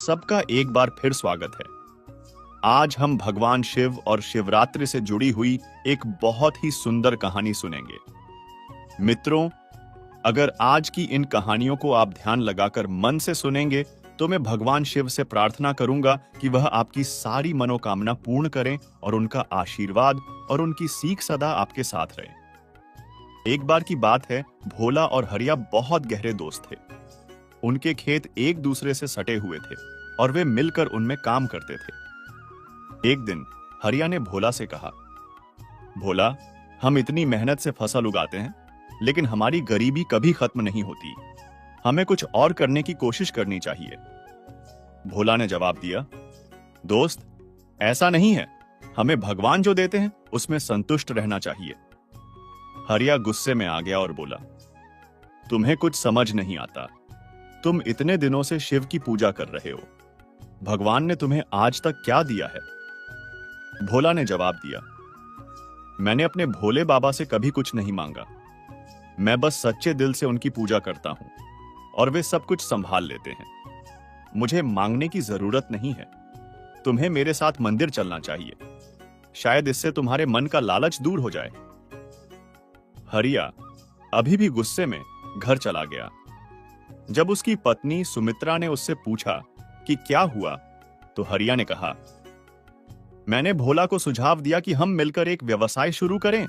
सबका एक बार फिर स्वागत है। आज हम भगवान शिव और शिवरात्रि से जुड़ी हुई एक बहुत ही सुंदर कहानी सुनेंगे। मित्रों, अगर आज की इन कहानियों को आप ध्यान लगाकर मन से सुनेंगे तो मैं भगवान शिव से प्रार्थना करूंगा कि वह आपकी सारी मनोकामना पूर्ण करें और उनका आशीर्वाद और उनकी सीख सदा आपके साथ रहे। एक बार की बात है, भोला और हरिया बहुत गहरे दोस्त थे। उनके खेत एक दूसरे से सटे हुए थे और वे मिलकर उनमें काम करते थे। एक दिन हरिया ने भोला से कहा, भोला, हम इतनी मेहनत से फसल उगाते हैं, लेकिन हमारी गरीबी कभी खत्म नहीं होती। हमें कुछ और करने की कोशिश करनी चाहिए। भोला ने जवाब दिया, दोस्त, ऐसा नहीं है। हमें भगवान जो देते हैं उसमें संतुष्ट रहना चाहिए। हरिया गुस्से में आ गया और बोला, तुम्हें कुछ समझ नहीं आता। तुम इतने दिनों से शिव की पूजा कर रहे हो। भगवान ने तुम्हें आज तक क्या दिया है? भोला ने जवाब दिया, मैंने अपने भोले बाबा से कभी कुछ नहीं मांगा। मैं बस सच्चे दिल से उनकी पूजा करता हूं और वे सब कुछ संभाल लेते हैं। मुझे मांगने की जरूरत नहीं है। तुम्हें मेरे साथ मंदिर चलना चाहिए। शायद इससे तुम्हारे मन का लालच दूर हो जाए। हरिया अभी भी गुस्से में घर चला गया। जब उसकी पत्नी सुमित्रा ने उससे पूछा कि क्या हुआ, तो हरिया ने कहा, मैंने भोला को सुझाव दिया कि हम मिलकर एक व्यवसाय शुरू करें,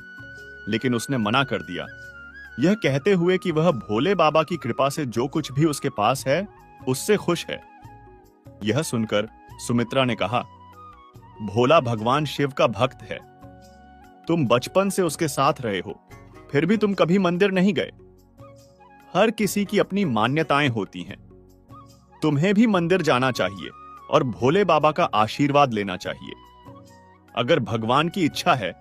लेकिन उसने मना कर दिया, यह कहते हुए कि वह भोले बाबा की कृपा से जो कुछ भी उसके पास है उससे खुश है। यह सुनकर सुमित्रा ने कहा, भोला भगवान शिव का भक्त है। तुम बचपन से उसके साथ रहे हो, फिर भी तुम कभी मंदिर नहीं गए। हर किसी की अपनी मान्यताएं होती हैं। तुम्हें भी मंदिर जाना चाहिए और भोले बाबा का आशीर्वाद लेना चाहिए। अगर भगवान की इच्छा है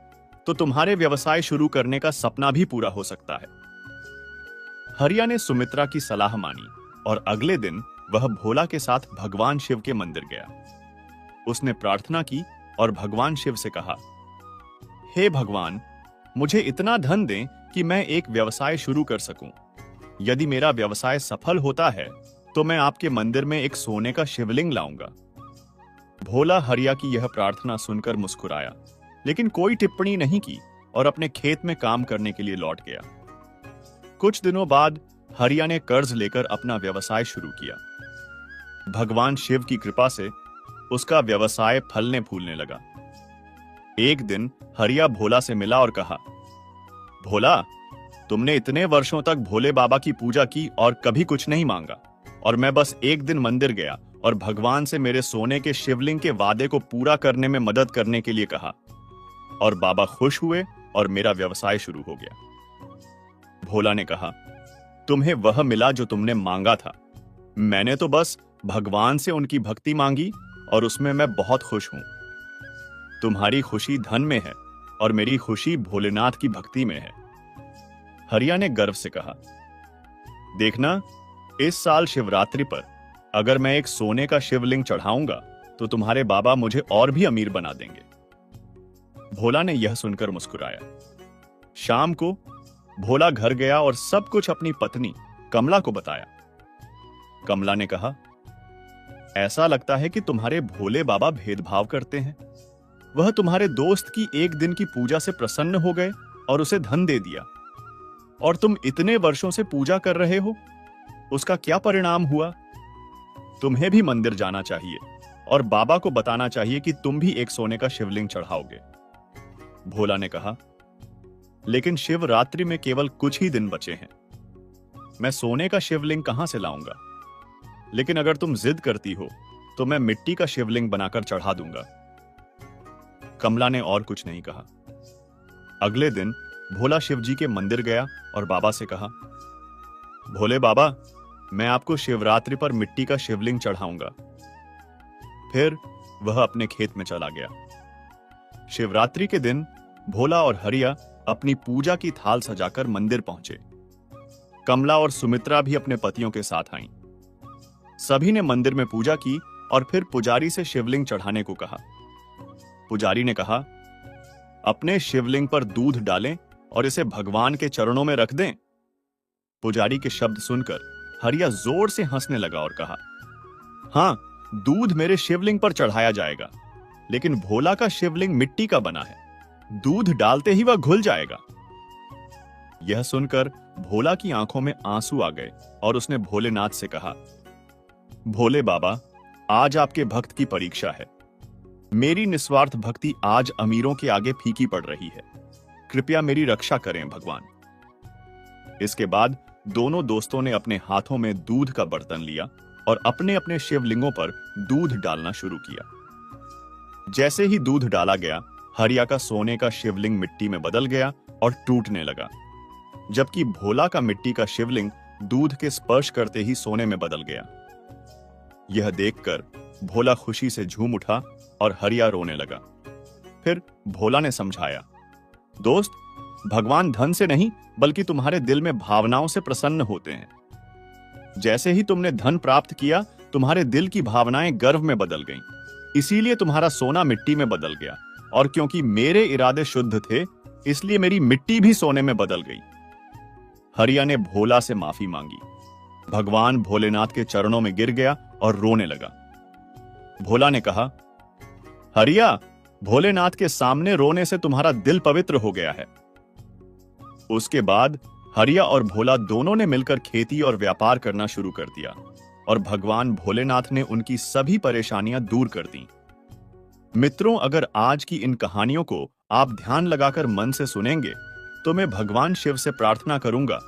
तो तुम्हारे व्यवसाय शुरू करने का सपना भी पूरा हो सकता है। हरिया ने सुमित्रा की सलाह मानी और अगले दिन वह भोला के साथ भगवान शिव के मंदिर गया। उसने प्रार्थना की और भगवान शिव से कहा, हे भगवान, मुझे इतना धन दें कि मैं एक व्यवसाय शुरू कर सकूं। यदि मेरा व्यवसाय सफल होता है तो मैं आपके मंदिर में एक सोने का शिवलिंग लाऊंगा। भोला हरिया की यह प्रार्थना सुनकर मुस्कुराया, लेकिन कोई टिप्पणी नहीं की और अपने खेत में काम करने के लिए लौट गया। कुछ दिनों बाद हरिया ने कर्ज लेकर अपना व्यवसाय शुरू किया। भगवान शिव की कृपा से उसका व्यवसाय फलने फूलने लगा। एक दिन हरिया भोला से मिला और कहा, भोला, तुमने इतने वर्षों तक भोले बाबा की पूजा की और कभी कुछ नहीं मांगा, और मैं बस एक दिन मंदिर गया और भगवान से मेरे सोने के शिवलिंग के वादे को पूरा करने में मदद करने के लिए कहा, और बाबा खुश हुए और मेरा व्यवसाय शुरू हो गया। भोला ने कहा, तुम्हें वह मिला जो तुमने मांगा था। मैंने तो बस भगवान से उनकी भक्ति मांगी और उसमें मैं बहुत खुश हूं। तुम्हारी खुशी धन में है और मेरी खुशी भोलेनाथ की भक्ति में है। हरिया ने गर्व से कहा, देखना, इस साल शिवरात्रि पर अगर मैं एक सोने का शिवलिंग चढ़ाऊंगा तो तुम्हारे बाबा मुझे और भी अमीर बना देंगे। भोला ने यह सुनकर मुस्कुराया। शाम को भोला घर गया और सब कुछ अपनी पत्नी कमला को बताया। कमला ने कहा, ऐसा लगता है कि तुम्हारे भोले बाबा भेदभाव करते हैं। वह तुम्हारे दोस्त की एक दिन की पूजा से प्रसन्न हो गए और उसे धन दे दिया, और तुम इतने वर्षों से पूजा कर रहे हो। उसका क्या परिणाम हुआ? तुम्हें भी मंदिर जाना चाहिए और बाबा को बताना चाहिए कि तुम भी एक सोने का शिवलिंग चढ़ाओगे। भोला ने कहा, लेकिन शिवरात्रि में केवल कुछ ही दिन बचे हैं। मैं सोने का शिवलिंग कहां से लाऊंगा? लेकिन अगर तुम जिद करती हो तो मैं मिट्टी का शिवलिंग बनाकर चढ़ा दूंगा। कमला ने और कुछ नहीं कहा। अगले दिन भोला शिवजी के मंदिर गया और बाबा से कहा, भोले बाबा, मैं आपको शिवरात्रि पर मिट्टी का शिवलिंग चढ़ाऊंगा। फिर वह अपने खेत में चला गया। शिवरात्रि के दिन भोला और हरिया अपनी पूजा की थाल सजाकर मंदिर पहुंचे। कमला और सुमित्रा भी अपने पतियों के साथ आईं। सभी ने मंदिर में पूजा की और फिर पुजारी से शिवलिंग चढ़ाने को कहा। पुजारी ने कहा, अपने शिवलिंग पर दूध डालें और इसे भगवान के चरणों में रख दें। पुजारी के शब्द सुनकर हरिया जोर से हंसने लगा और कहा, हाँ, दूध मेरे शिवलिंग पर चढ़ाया जाएगा, लेकिन भोला का शिवलिंग मिट्टी का बना है, दूध डालते ही वह घुल जाएगा। यह सुनकर भोला की आंखों में आंसू आ गए और उसने भोलेनाथ से कहा, भोले बाबा, आज आपके भक्त की परीक्षा है। मेरी निस्वार्थ भक्ति आज अमीरों के आगे फीकी पड़ रही है, कृपया मेरी रक्षा करें भगवान। इसके बाद दोनों दोस्तों ने अपने हाथों में दूध का बर्तन लिया और अपने अपने शिवलिंगों पर दूध डालना शुरू किया। जैसे ही दूध डाला गया, हरिया का सोने का शिवलिंग मिट्टी में बदल गया और टूटने लगा, जबकि भोला का मिट्टी का शिवलिंग दूध के स्पर्श करते ही सोने में बदल गया। यह देखकर भोला खुशी से झूम उठा और हरिया रोने लगा। फिर भोला ने समझाया, दोस्त, भगवान धन से नहीं बल्कि तुम्हारे दिल में भावनाओं से प्रसन्न होते हैं। जैसे ही तुमने धन प्राप्त किया, तुम्हारे दिल की भावनाएं गर्व में बदल गईं, इसीलिए तुम्हारा सोना मिट्टी में बदल गया, और क्योंकि मेरे इरादे शुद्ध थे, इसलिए मेरी मिट्टी भी सोने में बदल गई। हरिया ने भोला से माफी मांगी। भगवान भोलेनाथ के चरणों में गिर गया और रोने लगा। भोला ने कहा, हरिया, भोलेनाथ के सामने रोने से तुम्हारा दिल पवित्र हो गया है। उसके बाद हरिया और भोला दोनों ने मिलकर खेती और व्यापार करना शुरू कर दिया और भगवान भोलेनाथ ने उनकी सभी परेशानियां दूर कर दी। मित्रों, अगर आज की इन कहानियों को आप ध्यान लगाकर मन से सुनेंगे तो मैं भगवान शिव से प्रार्थना करूंगा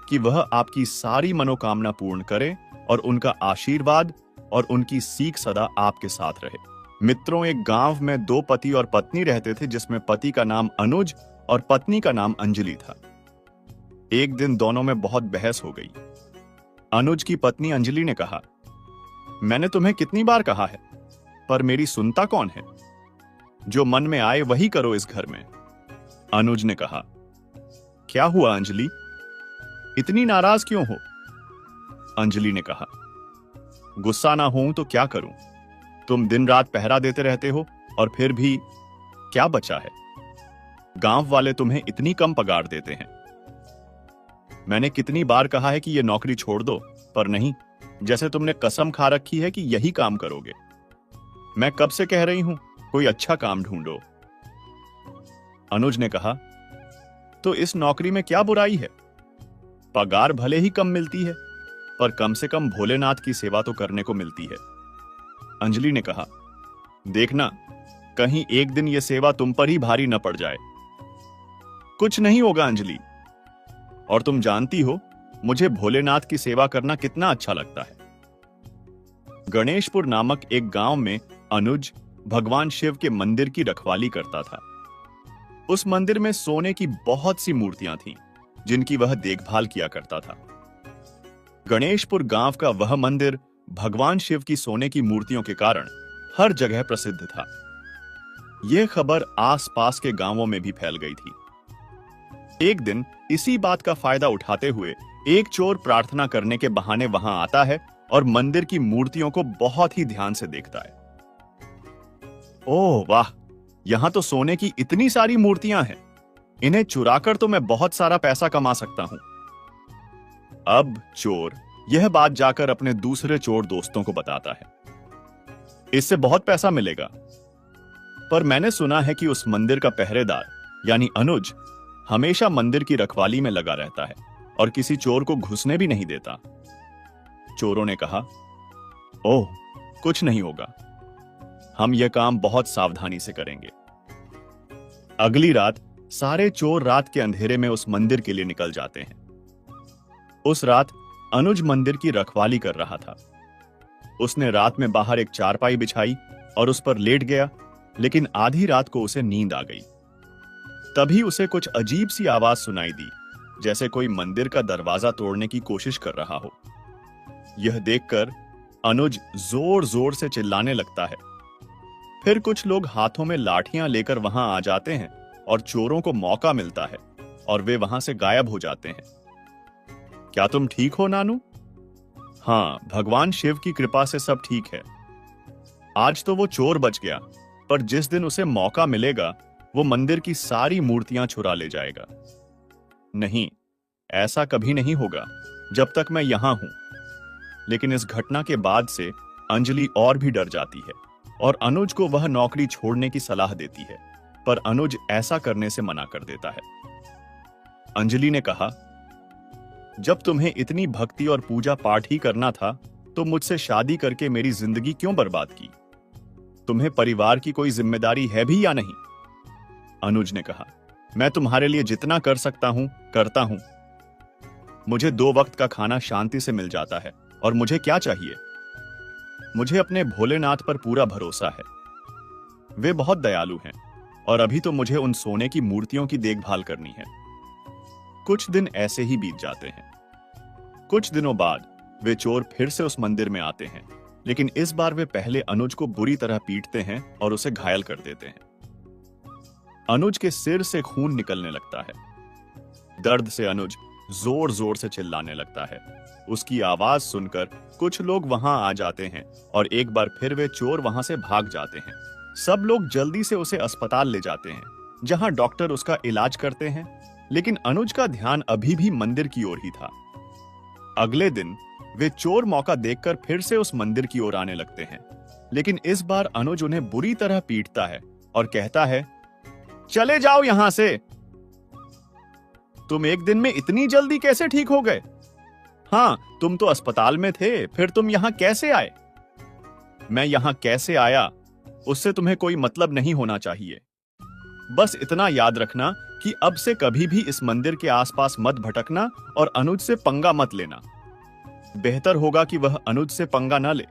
कि वह आपकी सारी मनोकामना पूर्ण करे और उनका आशीर्वाद और उनकी सीख सदा आपके साथ रहे। मित्रों, एक गांव में दो पति और पत्नी रहते थे, जिसमें पति का नाम अनुज और पत्नी का नाम अंजलि था। एक दिन दोनों में बहुत बहस हो गई। अनुज की पत्नी अंजलि ने कहा, मैंने तुम्हें कितनी बार कहा है, पर मेरी सुनता कौन है? जो मन में आए वही करो इस घर में। अनुज ने कहा, क्या हुआ अंजलि, इतनी नाराज क्यों हो? अंजलि ने कहा, गुस्सा ना हूं तो क्या करूं, तुम दिन रात पहरा देते रहते हो और फिर भी क्या बचा है? गांव वाले तुम्हें इतनी कम पगार देते हैं। मैंने कितनी बार कहा है कि यह नौकरी छोड़ दो, पर नहीं, जैसे तुमने कसम खा रखी है कि यही काम करोगे। मैं कब से कह रही हूं कोई अच्छा काम ढूंढो। अनुज ने कहा, तो इस नौकरी में क्या बुराई है? पगार भले ही कम मिलती है, पर कम से कम भोलेनाथ की सेवा तो करने को मिलती है। अंजलि ने कहा, देखना, कहीं एक दिन यह सेवा तुम पर ही भारी न पड़ जाए। कुछ नहीं होगा अंजलि, और तुम जानती हो मुझे भोलेनाथ की सेवा करना कितना अच्छा लगता है। गणेशपुर नामक एक गांव में अनुज भगवान शिव के मंदिर की रखवाली करता था। उस मंदिर में सोने की बहुत सी मूर्तियां थीं, जिनकी वह देखभाल किया करता था। गणेशपुर गांव का वह मंदिर भगवान शिव की सोने की मूर्तियों के कारण हर जगह प्रसिद्ध था। यह खबर आसपास के गांवों में भी फैल गई थी। एक दिन इसी बात का फायदा उठाते हुए एक चोर प्रार्थना करने के बहाने वहां आता है और मंदिर की मूर्तियों को बहुत ही ध्यान से देखता है। ओह वाह, यहां तो सोने की इतनी सारी मूर्तियां हैं, इन्हें चुराकर तो मैं बहुत सारा पैसा कमा सकता हूं। अब चोर यह बात जाकर अपने दूसरे चोर दोस्तों को बताता है। इससे बहुत पैसा मिलेगा, पर मैंने सुना है कि उस मंदिर का पहरेदार यानी अनुज हमेशा मंदिर की रखवाली में लगा रहता है और किसी चोर को घुसने भी नहीं देता। चोरों ने कहा, ओह, कुछ नहीं होगा, हम यह काम बहुत सावधानी से करेंगे। अगली रात सारे चोर रात के अंधेरे में उस मंदिर के लिए निकल जाते हैं। उस रात अनुज मंदिर की रखवाली कर रहा था। उसने रात में बाहर एक चारपाई बिछाई और उस पर लेट गया, लेकिन आधी रात को उसे नींद आ गई। तभी उसे कुछ अजीब सी आवाज सुनाई दी, जैसे कोई मंदिर का दरवाजा तोड़ने की कोशिश कर रहा हो। यह देखकर अनुज जोर जोर से चिल्लाने लगता है। फिर कुछ लोग हाथों में लाठियां लेकर वहां आ जाते हैं और चोरों को मौका मिलता है और वे वहां से गायब हो जाते हैं। क्या तुम ठीक हो नानू? हाँ, भगवान शिव की कृपा से सब ठीक है। आज तो वो चोर बच गया, पर जिस दिन उसे मौका मिलेगा वो मंदिर की सारी मूर्तियां चुरा ले जाएगा। नहीं, ऐसा कभी नहीं होगा जब तक मैं यहां हूं। लेकिन इस घटना के बाद से अंजलि और भी डर जाती है और अनुज को वह नौकरी छोड़ने की सलाह देती है, पर अनुज ऐसा करने से मना कर देता है। अंजलि ने कहा, जब तुम्हें इतनी भक्ति और पूजा पाठ ही करना था तो मुझसे शादी करके मेरी जिंदगी क्यों बर्बाद की? तुम्हें परिवार की कोई जिम्मेदारी है भी या नहीं? अनुज ने कहा, मैं तुम्हारे लिए जितना कर सकता हूं करता हूं। मुझे 2 वक्त का खाना शांति से मिल जाता है और मुझे क्या चाहिए? मुझे अपने भोलेनाथ पर पूरा भरोसा है। वे बहुत दयालु हैं और अभी तो मुझे उन सोने की मूर्तियों की देखभाल करनी है। कुछ दिन ऐसे ही बीत जाते हैं। कुछ दिनों बाद वे चोर फिर से उस मंदिर में आते हैं, लेकिन इस बार वे पहले अनुज को बुरी तरह पीटते हैं और उसे घायल कर देते हैं। अनुज के सिर से खून निकलने लगता है। दर्द से अनुज जोर जोर से चिल्लाने लगता है। उसकी आवाज सुनकर कुछ लोग वहां आ जाते हैं और एक बार फिर वे चोर वहां से भाग जाते हैं। सब लोग जल्दी से उसे अस्पताल ले जाते हैं, जहां डॉक्टर उसका इलाज करते हैं, लेकिन अनुज का ध्यान अभी भी मंदिर की ओर ही था। अगले दिन वे चोर मौका देखकर फिर से उस मंदिर की ओर आने लगते हैं, लेकिन इस बार अनुज उन्हें बुरी तरह पीटता है और कहता है, चले जाओ यहां से। तुम एक दिन में इतनी जल्दी कैसे ठीक हो गए? हाँ, तुम तो अस्पताल में थे, फिर तुम यहां कैसे आए? मैं यहां कैसे आया उससे तुम्हें कोई मतलब नहीं होना चाहिए। बस इतना याद रखना कि अब से कभी भी इस मंदिर के आसपास मत भटकना और अनुज से पंगा मत लेना। बेहतर होगा कि वह अनुज से पंगा न ले।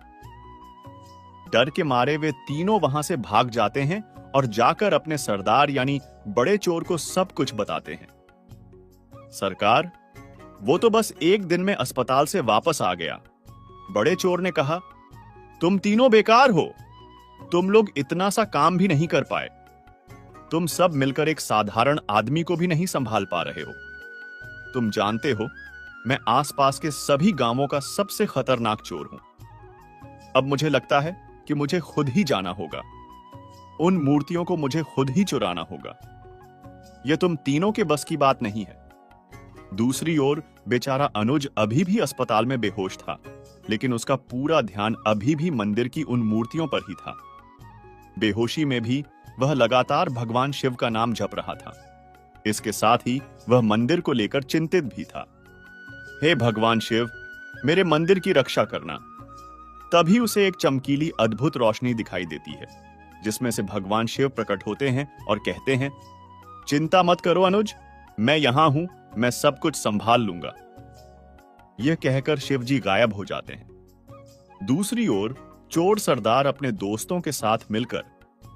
डर के मारे वे तीनों वहां से भाग जाते हैं और जाकर अपने सरदार यानी बड़े चोर को सब कुछ बताते हैं। सरकार, वो तो बस एक दिन में अस्पताल से वापस आ गया। बड़े चोर ने कहा, तुम तीनों बेकार हो। तुम लोग इतना सा काम भी नहीं कर पाए। तुम सब मिलकर एक साधारण आदमी को भी नहीं संभाल पा रहे हो। तुम जानते हो, मैं आसपास के सभी गांवों का सबसे खतरनाक चोर हूं। अब मुझे लगता है कि मुझे खुद ही जाना होगा। उन मूर्तियों को मुझे खुद ही चुराना होगा। यह तुम तीनों के बस की बात नहीं है। दूसरी ओर बेचारा अनुज अभी भी अस्पताल में बेहोश था, लेकिन उसका पूरा ध्यान अभी भी मंदिर की उन मूर्तियों पर ही था। बेहोशी में भी वह लगातार भगवान शिव का नाम जप रहा था। इसके साथ ही वह मंदिर को लेकर चिंतित भी था। हे भगवान शिव, मेरे मंदिर की रक्षा करना। तभी उसे एक चमकीली अद्भुत रोशनी दिखाई देती है, जिसमें से भगवान शिव प्रकट होते हैं और कहते हैं, चिंता मत करो अनुज, मैं यहां हूं, मैं सब कुछ संभाल लूंगा। यह कहकर शिव जी गायब हो जाते हैं। दूसरी ओर चोर सरदार अपने दोस्तों के साथ मिलकर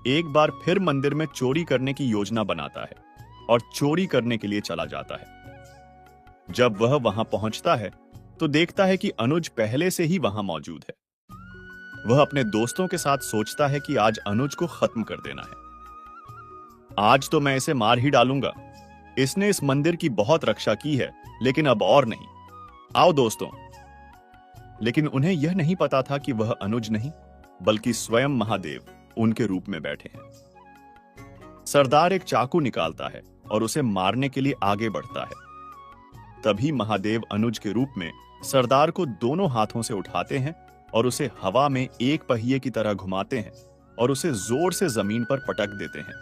एक बार फिर मंदिर में चोरी करने की योजना बनाता है और चोरी करने के लिए चला जाता है। जब वह वहां पहुंचता है तो देखता है कि अनुज पहले से ही वहां मौजूद है। वह अपने दोस्तों के साथ सोचता है कि आज अनुज को खत्म कर देना है। आज तो मैं इसे मार ही डालूंगा। इसने इस मंदिर की बहुत रक्षा की है, लेकिन अब और नहीं। आओ दोस्तों। लेकिन उन्हें यह नहीं पता था कि वह अनुज नहीं, बल्कि स्वयं महादेव उनके रूप में बैठे हैं। सरदार एक चाकू निकालता है और उसे मारने के लिए आगे बढ़ता है। तभी महादेव अनुज के रूप में सरदार को दोनों हाथों से उठाते हैं और उसे हवा में एक पहिए की तरह घुमाते हैं और उसे जोर से जमीन पर पटक देते हैं,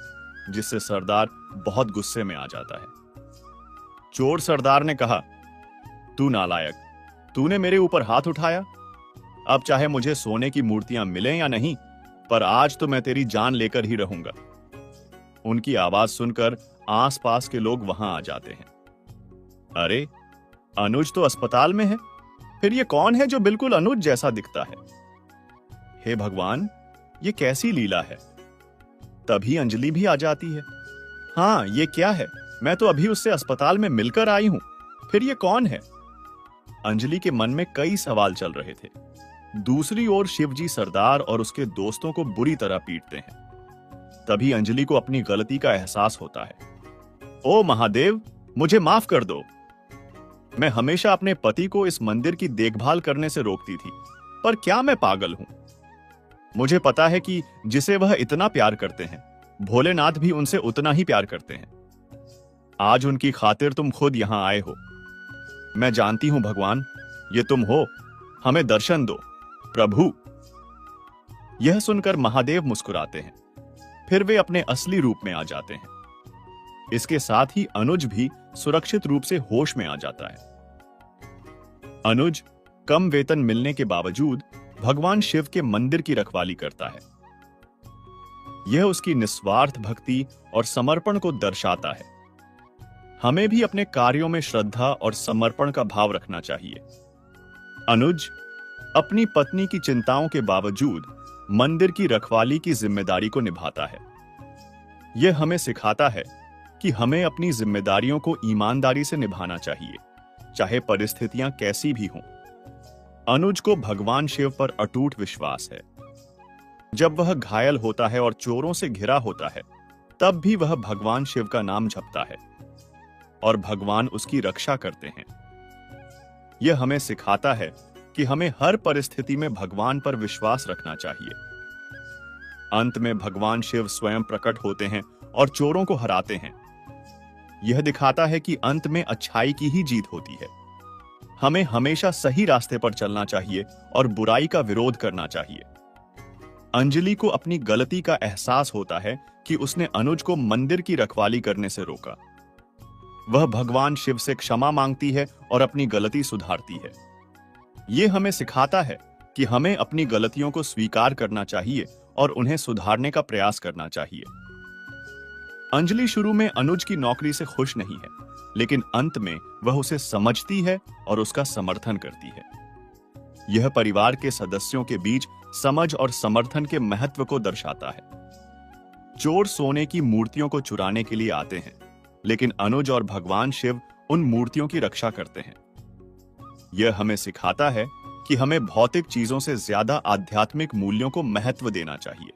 जिससे सरदार बहुत गुस्से में आ जाता है। चोर सरदार ने कहा, तू नालायक, तूने मेरे ऊपर हाथ उठाया। अब चाहे मुझे सोने की मूर्तियां मिलें या नहीं, पर आज तो मैं तेरी जान लेकर ही रहूंगा। उनकी आवाज सुनकर आसपास के लोग वहां आ जाते हैं। अरे, अनुज तो अस्पताल में है, फिर ये कौन है जो बिल्कुल अनुज जैसा दिखता है? हे भगवान, ये कैसी लीला है? तभी अंजलि भी आ जाती है। हाँ, ये क्या है? मैं तो अभी उससे अस्पताल में मिलकर आई हूं, फिर ये कौन है? अंजलि के मन में कई सवाल चल रहे थे। दूसरी ओर शिवजी सरदार और उसके दोस्तों को बुरी तरह पीटते हैं। तभी अंजलि को अपनी गलती का एहसास होता है। ओ महादेव, मुझे माफ कर दो। मैं हमेशा अपने पति को इस मंदिर की देखभाल करने से रोकती थी, पर क्या मैं पागल हूं? मुझे पता है कि जिसे वह इतना प्यार करते हैं, भोलेनाथ भी उनसे उतना ही प्यार करते हैं। आज उनकी खातिर तुम खुद यहां आए हो। मैं जानती हूं भगवान, ये तुम हो। हमें दर्शन दो प्रभु। यह सुनकर महादेव मुस्कुराते हैं। फिर वे अपने असली रूप में आ जाते हैं। इसके साथ ही अनुज भी सुरक्षित रूप से होश में आ जाता है। अनुज कम वेतन मिलने के बावजूद भगवान शिव के मंदिर की रखवाली करता है। यह उसकी निस्वार्थ भक्ति और समर्पण को दर्शाता है। हमें भी अपने कार्यों में श्रद्धा और समर्पण का भाव रखना चाहिए। अनुज अपनी पत्नी की चिंताओं के बावजूद मंदिर की रखवाली की जिम्मेदारी को निभाता है। यह हमें सिखाता है कि हमें अपनी जिम्मेदारियों को ईमानदारी से निभाना चाहिए, चाहे परिस्थितियां कैसी भी हों। अनुज को भगवान शिव पर अटूट विश्वास है। जब वह घायल होता है और चोरों से घिरा होता है, तब भी वह भगवान शिव का नाम जपता है और भगवान उसकी रक्षा करते हैं। यह हमें सिखाता है कि हमें हर परिस्थिति में भगवान पर विश्वास रखना चाहिए। अंत में भगवान शिव स्वयं प्रकट होते हैं और चोरों को हराते हैं। यह दिखाता है कि अंत में अच्छाई की ही जीत होती है। हमें हमेशा सही रास्ते पर चलना चाहिए और बुराई का विरोध करना चाहिए। अंजलि को अपनी गलती का एहसास होता है कि उसने अनुज को मंदिर की रखवाली करने से रोका। वह भगवान शिव से क्षमा मांगती है और अपनी गलती सुधारती है। यह हमें सिखाता है कि हमें अपनी गलतियों को स्वीकार करना चाहिए और उन्हें सुधारने का प्रयास करना चाहिए। अंजलि शुरू में अनुज की नौकरी से खुश नहीं है, लेकिन अंत में वह उसे समझती है और उसका समर्थन करती है। यह परिवार के सदस्यों के बीच समझ और समर्थन के महत्व को दर्शाता है। चोर सोने की मूर्तियों को चुराने के लिए आते हैं, लेकिन अनुज और भगवान शिव उन मूर्तियों की रक्षा करते हैं। यह हमें सिखाता है कि हमें भौतिक चीजों से ज्यादा आध्यात्मिक मूल्यों को महत्व देना चाहिए।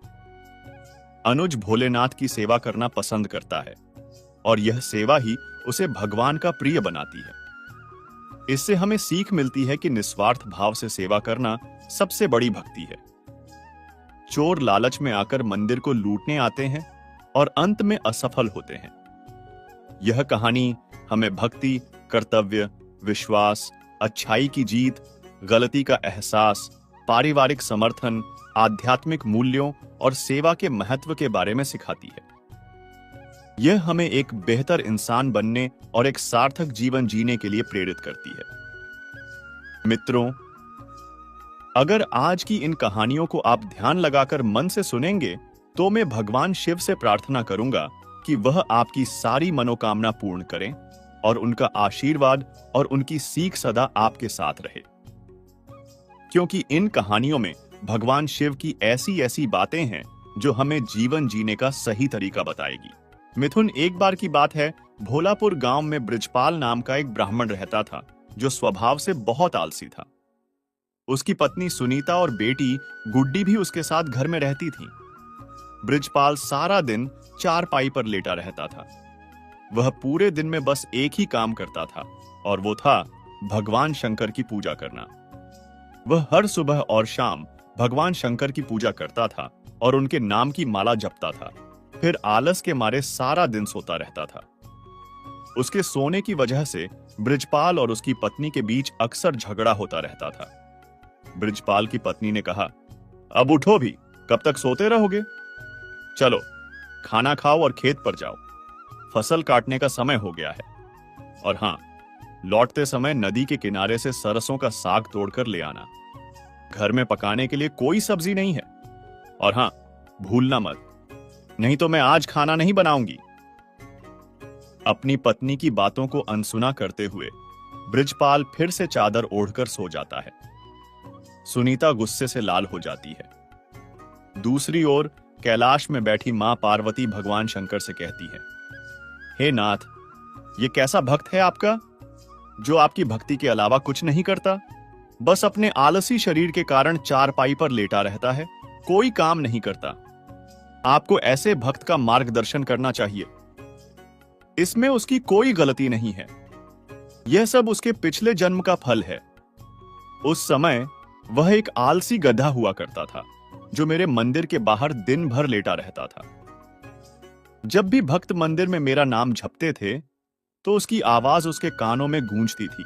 अनुज भोलेनाथ की सेवा करना पसंद करता है और यह सेवा ही उसे भगवान का प्रिय बनाती है। इससे हमें सीख मिलती है कि निस्वार्थ भाव से सेवा करना सबसे बड़ी भक्ति है। चोर लालच में आकर मंदिर को लूटने आते हैं और अंत में असफल होते हैं। यह कहानी हमें भक्ति, कर्तव्य, विश्वास, अच्छाई की जीत, गलती का एहसास, पारिवारिक समर्थन, आध्यात्मिक मूल्यों और सेवा के महत्व के बारे में सिखाती है। यह हमें एक बेहतर इंसान बनने और एक सार्थक जीवन जीने के लिए प्रेरित करती है। मित्रों, अगर आज की इन कहानियों को आप ध्यान लगाकर मन से सुनेंगे, तो मैं भगवान शिव से प्रार्थना करूंगा कि वह आपकी सारी मनोकामना पूर्ण करें और उनका आशीर्वाद और उनकी सीख सदा आपके साथ रहे। क्योंकि इन कहानियों में भगवान शिव की ऐसी ऐसी बातें हैं जो हमें जीवन जीने का सही तरीका बताएगी। मिथुन, एक बार की बात है, भोलापुर गांव में ब्रिजपाल नाम का एक ब्राह्मण रहता था जो स्वभाव से बहुत आलसी था। उसकी पत्नी सुनीता और बेटी गुड्डी भी उसके साथ घर में रहती थी। ब्रिजपाल सारा दिन चारपाई पर लेटा रहता था। वह पूरे दिन में बस एक ही काम करता था और वो था भगवान शंकर की पूजा करना। वह हर सुबह और शाम भगवान शंकर की पूजा करता था और उनके नाम की माला जपता था। फिर आलस के मारे सारा दिन सोता रहता था। उसके सोने की वजह से ब्रिजपाल और उसकी पत्नी के बीच अक्सर झगड़ा होता रहता था। ब्रिजपाल की पत्नी ने कहा, अब उठो भी, कब तक सोते रहोगे? चलो खाना खाओ और खेत पर जाओ, फसल काटने का समय हो गया है। और हां, लौटते समय नदी के किनारे से सरसों का साग तोड़कर ले आना। घर में पकाने के लिए कोई सब्जी नहीं है। और हां, भूलना मत, नहीं तो मैं आज खाना नहीं बनाऊंगी। अपनी पत्नी की बातों को अनसुना करते हुए ब्रिजपाल फिर से चादर ओढ़कर सो जाता है। सुनीता गुस्से से लाल हो जाती है। दूसरी ओर कैलाश में बैठी मां पार्वती भगवान शंकर से कहती है, हे नाथ, ये कैसा भक्त है आपका जो आपकी भक्ति के अलावा कुछ नहीं करता? बस अपने आलसी शरीर के कारण चारपाई पर लेटा रहता है, कोई काम नहीं करता। आपको ऐसे भक्त का मार्गदर्शन करना चाहिए। इसमें उसकी कोई गलती नहीं है। यह सब उसके पिछले जन्म का फल है। उस समय वह एक आलसी गधा हुआ करता था जो मेरे मंदिर के बाहर दिन भर लेटा रहता था। जब भी भक्त मंदिर में मेरा नाम जपते थे तो उसकी आवाज उसके कानों में गूंजती थी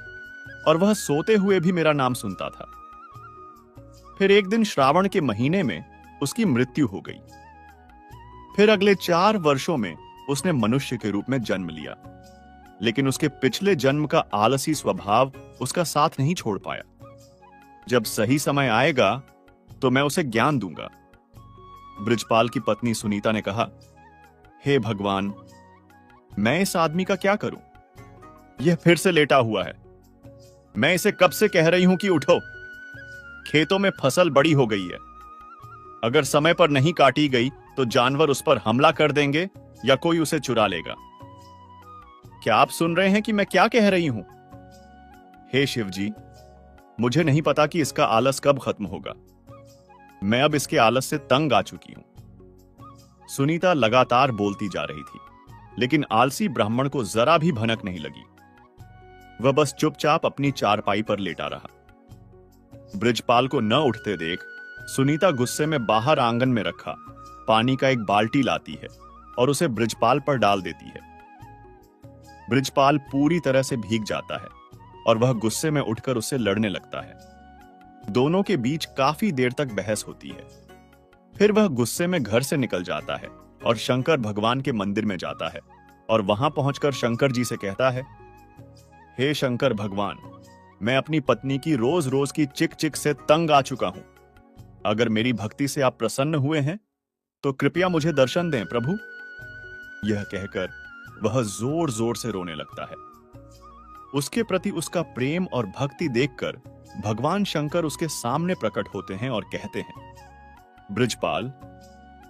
और वह सोते हुए भी मेरा नाम सुनता था। फिर एक दिन श्रावण के महीने में उसकी मृत्यु हो गई। फिर अगले 4 वर्षों में उसने मनुष्य के रूप में जन्म लिया, लेकिन उसके पिछले जन्म का आलसी स्वभाव उसका साथ नहीं छोड़ पाया। जब सही समय आएगा तो मैं उसे ज्ञान दूंगा। बृजपाल की पत्नी सुनीता ने कहा, हे भगवान, मैं इस आदमी का क्या करूं? यह फिर से लेटा हुआ है। मैं इसे कब से कह रही हूं कि उठो। खेतों में फसल बड़ी हो गई है। अगर समय पर नहीं काटी गई तो जानवर उस पर हमला कर देंगे या कोई उसे चुरा लेगा। क्या आप सुन रहे हैं कि मैं क्या कह रही हूं? हे शिव जी, मुझे नहीं पता कि इसका आलस कब खत्म होगा। मैं अब इसके आलस से तंग आ चुकी हूं। सुनीता लगातार बोलती जा रही थी, लेकिन आलसी ब्राह्मण को जरा भी भनक नहीं लगी। वह बस चुपचाप अपनी चारपाई पर लेटा रहा। बृजपाल को न उठते देख सुनीता गुस्से में बाहर आंगन में रखा पानी का एक बाल्टी लाती है और उसे बृजपाल पर डाल देती है। बृजपाल पूरी तरह से भीग जाता है और वह गुस्से में उठकर उससे लड़ने लगता है। दोनों के बीच काफी देर तक बहस होती है। फिर वह गुस्से में घर से निकल जाता है और शंकर भगवान के मंदिर में जाता है और वहां पहुंचकर शंकर जी से कहता है, हे शंकर भगवान, मैं अपनी पत्नी की रोज रोज की चिक चिक से तंग आ चुका हूं। अगर मेरी भक्ति से आप प्रसन्न हुए हैं तो कृपया मुझे दर्शन दें प्रभु। यह कहकर वह जोर जोर से रोने लगता है। उसके प्रति उसका प्रेम और भक्ति देखकर भगवान शंकर उसके सामने प्रकट होते हैं और कहते हैं, बृजपाल,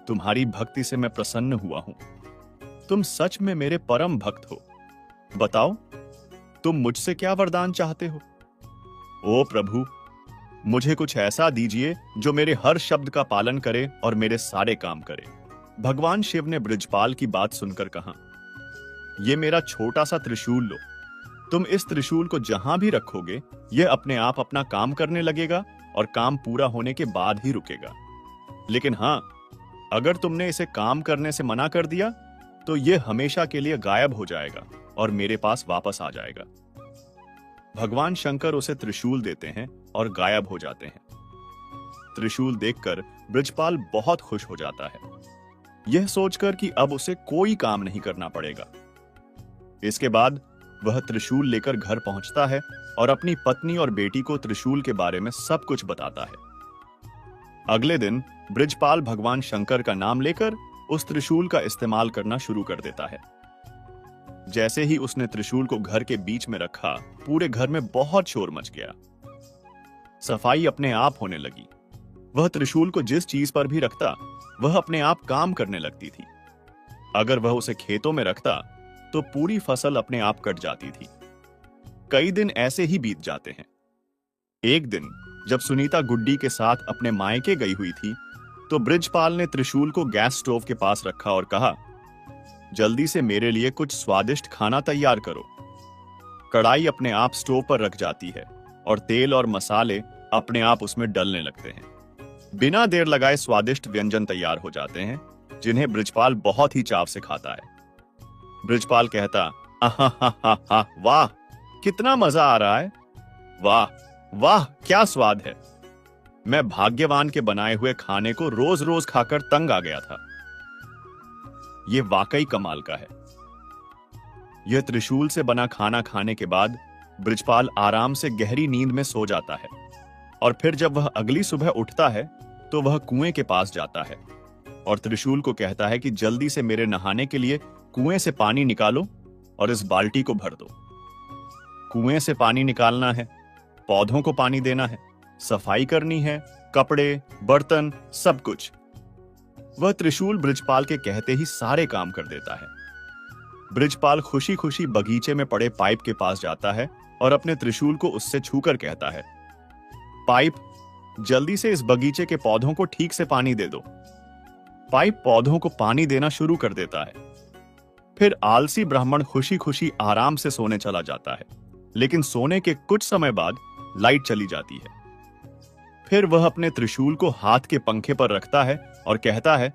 तुम्हारी भक्ति से मैं प्रसन्न हुआ हूं। तुम सच में मेरे परम भक्त हो। बताओ, तुम मुझसे क्या वरदान चाहते हो? ओ प्रभु, मुझे कुछ ऐसा दीजिए जो मेरे हर शब्द का पालन करे और मेरे सारे काम करे। भगवान शिव ने बृजपाल की बात सुनकर कहा, यह मेरा छोटा सा त्रिशूल लो। तुम इस त्रिशूल को जहां भी रखोगे यह अपने आप अपना काम करने लगेगा और काम पूरा होने के बाद ही रुकेगा। लेकिन हां, अगर तुमने इसे काम करने से मना कर दिया तो यह हमेशा के लिए गायब हो जाएगा और मेरे पास वापस आ जाएगा। भगवान शंकर उसे त्रिशूल देते हैं और गायब हो जाते हैं। त्रिशूल देखकर बृजपाल बहुत खुश हो जाता है, यह सोचकर कि अब उसे कोई काम नहीं करना पड़ेगा। इसके बाद वह त्रिशूल लेकर घर पहुंचता है और अपनी पत्नी और बेटी को त्रिशूल के बारे में सब कुछ बताता है। अगले दिन बृजपाल भगवान शंकर का नाम लेकर उस त्रिशूल का इस्तेमाल करना शुरू कर देता है। जैसे ही उसने त्रिशूल को घर के बीच में रखा, पूरे घर में बहुत शोर मच गया। सफाई अपने आप होने लगी। वह त्रिशूल को जिस चीज पर भी रखता वह अपने आप काम करने लगती थी। अगर वह उसे खेतों में रखता तो पूरी फसल अपने आप कट जाती थी। कई दिन ऐसे ही बीत जाते हैं। एक दिन जब सुनीता गुड्डी के साथ अपने मायके गई हुई थी तो बृजपाल ने त्रिशूल को गैस स्टोव के पास रखा और कहा, जल्दी से मेरे लिए कुछ स्वादिष्ट खाना तैयार करो। कढ़ाई अपने आप स्टोव पर रख जाती है और तेल और मसाले अपने आप उसमें डलने लगते हैं। बिना देर लगाए स्वादिष्ट व्यंजन तैयार हो जाते हैं, जिन्हें बृजपाल बहुत ही चाव से खाता है। बृजपाल कहता, आहा, वाह, कितना मजा आ रहा है। वाह वाह, क्या स्वाद है। मैं भाग्यवान के बनाए हुए खाने को रोज रोज खाकर तंग आ गया था। यह वाकई कमाल का है। यह त्रिशूल से बना खाना खाने के बाद बृजपाल आराम से गहरी नींद में सो जाता है और फिर जब वह अगली सुबह उठता है तो वह कुएं के पास जाता है और त्रिशूल को कहता है कि जल्दी से मेरे नहाने के लिए कुएं से पानी निकालो और इस बाल्टी को भर दो। कुएं से पानी निकालना है, पौधों को पानी देना है, सफाई करनी है, कपड़े, बर्तन, सब कुछ। वह त्रिशूल बृजपाल के कहते ही सारे काम कर देता है। बृजपाल खुशी खुशी बगीचे में पड़े पाइप के पास जाता है और अपने त्रिशूल को उससे छूकर कहता है, पाइप, जल्दी से इस बगीचे के पौधों को ठीक से पानी दे दो। पाइप पौधों को पानी देना शुरू कर देता है। फिर आलसी ब्राह्मण खुशी खुशी आराम से सोने चला जाता है, लेकिन सोने के कुछ समय बाद लाइट चली जाती है। फिर वह अपने त्रिशूल को हाथ के पंखे पर रखता है और कहता है,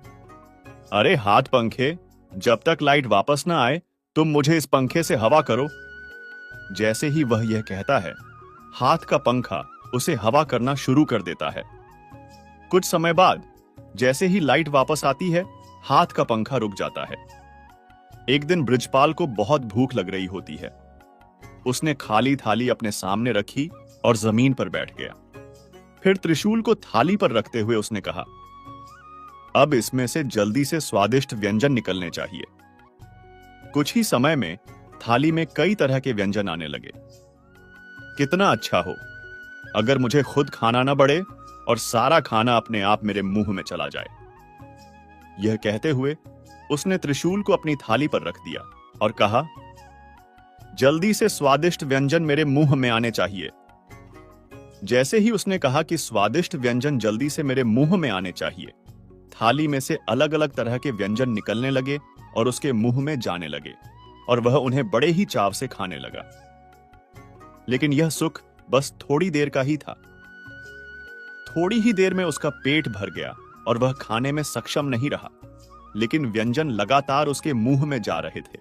अरे हाथ पंखे, जब तक लाइट वापस ना आए तुम मुझे इस पंखे से हवा करो। जैसे ही वह यह कहता है, हाथ का पंखा उसे हवा करना शुरू कर देता है। कुछ समय बाद जैसे ही लाइट वापस आती है, हाथ का पंखा रुक जाता है। एक दिन बृजपाल को बहुत भूख लग रही होती है। उसने खाली थाली अपने सामने रखी और जमीन पर बैठ गया। फिर त्रिशूल को थाली पर रखते हुए उसने कहा, अब इसमें से जल्दी से स्वादिष्ट व्यंजन निकलने चाहिए। कुछ ही समय में थाली में कई तरह के व्यंजन आने लगे। कितना अच्छा हो अगर मुझे खुद खाना ना पड़े और सारा खाना अपने आप मेरे मुंह में चला जाए। यह कहते हुए उसने त्रिशूल को अपनी थाली पर रख दिया और कहा, जल्दी से स्वादिष्ट व्यंजन मेरे मुंह में आने चाहिए। जैसे ही उसने कहा कि स्वादिष्ट व्यंजन जल्दी से मेरे मुंह में आने चाहिए, थाली में से अलग अलग तरह के व्यंजन निकलने लगे और उसके मुंह में जाने लगे और वह उन्हें बड़े ही चाव से खाने लगा। लेकिन यह सुख बस थोड़ी देर का ही था। थोड़ी ही देर में उसका पेट भर गया और वह खाने में सक्षम नहीं रहा, लेकिन व्यंजन लगातार उसके मुंह में जा रहे थे।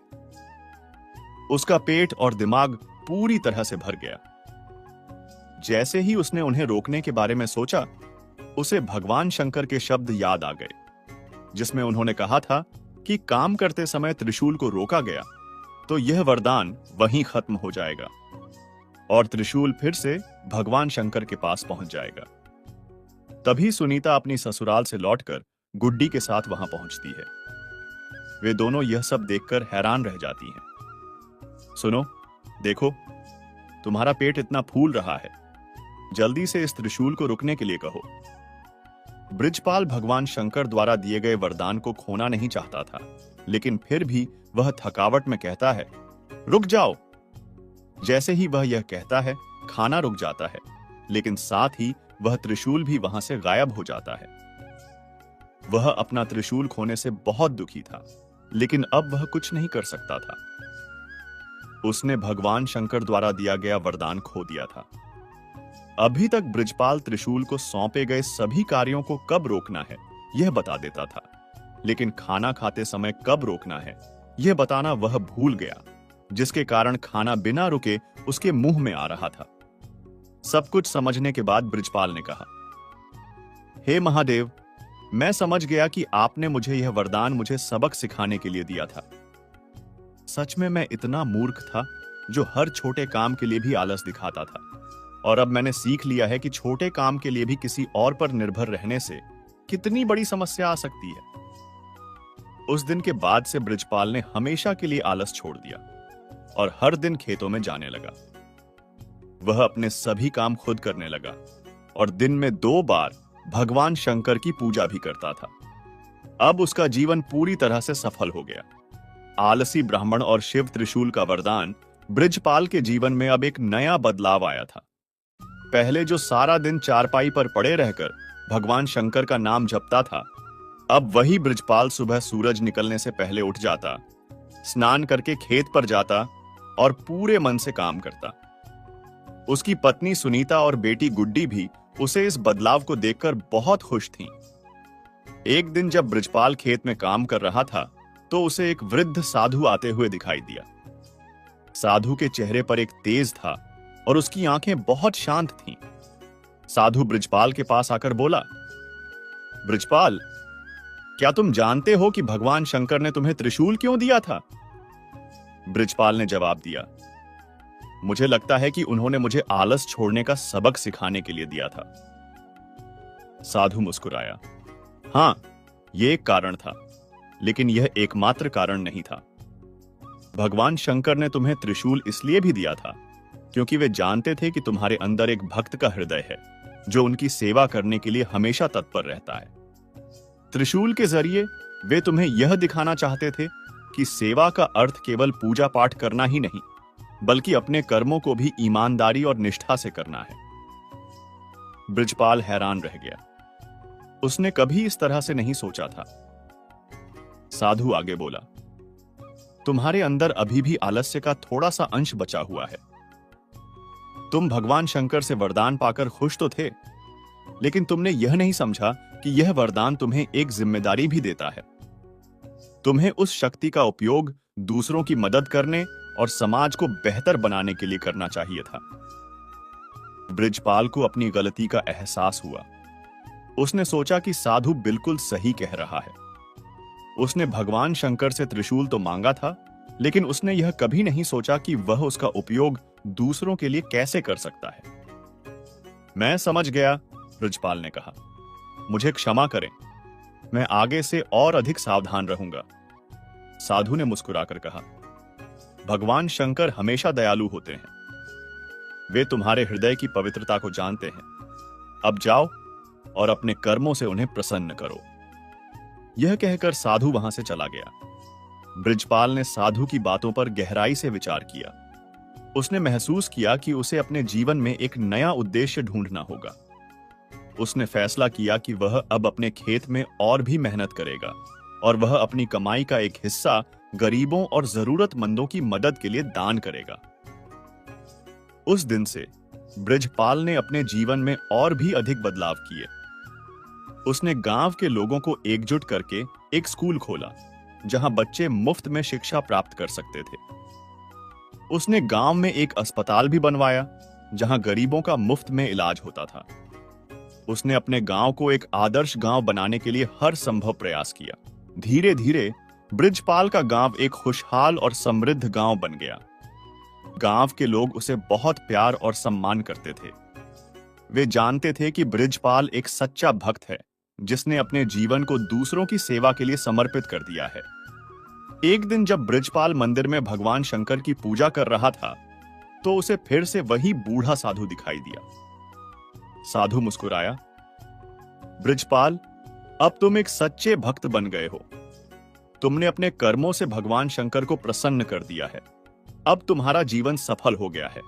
उसका पेट और दिमाग पूरी तरह से भर गया। जैसे ही उसने उन्हें रोकने के बारे में सोचा, उसे भगवान शंकर के शब्द याद आ गए, जिसमें उन्होंने कहा था कि काम करते समय त्रिशूल को रोका गया तो यह वरदान वहीं खत्म हो जाएगा और त्रिशूल फिर से भगवान शंकर के पास पहुंच जाएगा। तभी सुनीता अपनी ससुराल से लौटकर गुड्डी के साथ वहां पहुंचती है। वे दोनों यह सब देखकर हैरान रह जाती हैं। सुनो, देखो, तुम्हारा पेट इतना फूल रहा है, जल्दी से इस त्रिशूल को रुकने के लिए कहो। बृजपाल भगवान शंकर द्वारा दिए गए वरदान को खोना नहीं चाहता था, लेकिन फिर भी वह थकावट में कहता है, रुक जाओ। जैसे ही वह यह कहता है, खाना रुक जाता है, लेकिन साथ ही वह त्रिशूल भी वहां से गायब हो जाता है। वह अपना त्रिशूल खोने से बहुत दुखी था, लेकिन अब वह कुछ नहीं कर सकता था। उसने भगवान शंकर द्वारा दिया गया वरदान खो दिया था। अभी तक बृजपाल त्रिशूल को सौंपे गए सभी कार्यों को कब रोकना है यह बता देता था, लेकिन खाना खाते समय कब रोकना है यह बताना वह भूल गया, जिसके कारण खाना बिना रुके उसके मुंह में आ रहा था। सब कुछ समझने के बाद बृजपाल ने कहा, हे महादेव, मैं समझ गया कि आपने मुझे यह वरदान मुझे सबक सिखाने के लिए दिया था। सच में मैं इतना मूर्ख था जो हर छोटे काम के लिए भी आलस दिखाता था, और अब मैंने सीख लिया है कि छोटे काम के लिए भी किसी और पर निर्भर रहने से कितनी बड़ी समस्या आ सकती है। उस दिन के बाद से बृजपाल ने हमेशा के लिए आलस छोड़ दिया और हर दिन खेतों में जाने लगा। वह अपने सभी काम खुद करने लगा और दिन में 2 बार भगवान शंकर की पूजा भी करता था। अब उसका जीवन पूरी तरह से सफल हो गया। आलसी ब्राह्मण और शिव त्रिशूल का वरदान बृजपाल के जीवन में अब एक नया बदलाव आया था। पहले जो सारा दिन चारपाई पर पड़े रहकर भगवान शंकर का नाम जपता था, अब वही बृजपाल सुबह सूरज निकलने से पहले उठ जाता, स्नान करके खेत पर जाता और पूरे मन से काम करता। उसकी पत्नी सुनीता और बेटी गुड्डी भी उसे इस बदलाव को देखकर बहुत खुश थीं। एक दिन जब बृजपाल खेत में काम कर रहा था, तो उसे एक वृद्ध साधु आते हुए दिखाई दिया। साधु के चेहरे पर एक तेज था और उसकी आंखें बहुत शांत थीं। साधु बृजपाल के पास आकर बोला, बृजपाल, क्या तुम जानते हो कि भगवान शंकर ने तुम्हें त्रिशूल क्यों दिया था? बृजपाल ने जवाब दिया, मुझे लगता है कि उन्होंने मुझे आलस छोड़ने का सबक सिखाने के लिए दिया था। साधु मुस्कुराया, हां, यह एक कारण था, लेकिन यह एकमात्र कारण नहीं था। भगवान शंकर ने तुम्हें त्रिशूल इसलिए भी दिया था क्योंकि वे जानते थे कि तुम्हारे अंदर एक भक्त का हृदय है जो उनकी सेवा करने के लिए हमेशा तत्पर रहता है। त्रिशूल के जरिए वे तुम्हें यह दिखाना चाहते थे कि सेवा का अर्थ केवल पूजा पाठ करना ही नहीं, बल्कि अपने कर्मों को भी ईमानदारी और निष्ठा से करना है। बृजपाल हैरान रह गया। उसने कभी इस तरह से नहीं सोचा था। साधु आगे बोला, तुम्हारे अंदर अभी भी आलस्य का थोड़ा सा अंश बचा हुआ है। तुम भगवान शंकर से वरदान पाकर खुश तो थे, लेकिन तुमने यह नहीं समझा कि यह वरदान तुम्हें एक जिम्मेदारी भी देता है। तुम्हें उस शक्ति का उपयोग दूसरों की मदद करने और समाज को बेहतर बनाने के लिए करना चाहिए था। बृजपाल को अपनी गलती का एहसास हुआ। उसने सोचा कि साधु बिल्कुल सही कह रहा है। उसने भगवान शंकर से त्रिशूल तो मांगा था, लेकिन उसने यह कभी नहीं सोचा कि वह उसका उपयोग दूसरों के लिए कैसे कर सकता है। मैं समझ गया, ब्रजपाल ने कहा। मुझे क्षमा करें, मैं आगे से और अधिक सावधान रहूंगा। साधु ने मुस्कुराकर कहा, भगवान शंकर हमेशा दयालु होते हैं। वे तुम्हारे हृदय की पवित्रता को जानते हैं। अब जाओ और अपने कर्मों से उन्हें प्रसन्न करो। यह कहकर साधु वहां से चला गया। ब्रजपाल ने साधु की बातों पर गहराई से विचार किया। उसने महसूस किया कि उसे अपने जीवन में एक नया उद्देश्य ढूंढना होगा। उसने फैसला किया कि वह अब अपने खेत में और भी मेहनत करेगा और वह अपनी कमाई का एक हिस्सा गरीबों और जरूरतमंदों की मदद के लिए दान करेगा। उस दिन से ब्रजपाल ने अपने जीवन में और भी अधिक बदलाव किए। उसने गांव के लोगों को एकजुट करके एक स्कूल खोला, जहां बच्चे मुफ्त में शिक्षा प्राप्त कर सकते थे। उसने गांव में एक अस्पताल भी बनवाया, जहां गरीबों का मुफ्त में इलाज होता था। उसने अपने गांव को एक आदर्श गांव बनाने के लिए हर संभव प्रयास किया। धीरे धीरे ब्रजपाल का गांव एक खुशहाल और समृद्ध गांव बन गया। गांव के लोग उसे बहुत प्यार और सम्मान करते थे। वे जानते थे कि ब्रजपाल एक सच्चा भक्त है, जिसने अपने जीवन को दूसरों की सेवा के लिए समर्पित कर दिया है। एक दिन जब ब्रजपाल मंदिर में भगवान शंकर की पूजा कर रहा था, तो उसे फिर से वही बूढ़ा साधु दिखाई दिया। साधु मुस्कुराया, ब्रजपाल, अब तुम एक सच्चे भक्त बन गए हो। तुमने अपने कर्मों से भगवान शंकर को प्रसन्न कर दिया है। अब तुम्हारा जीवन सफल हो गया है।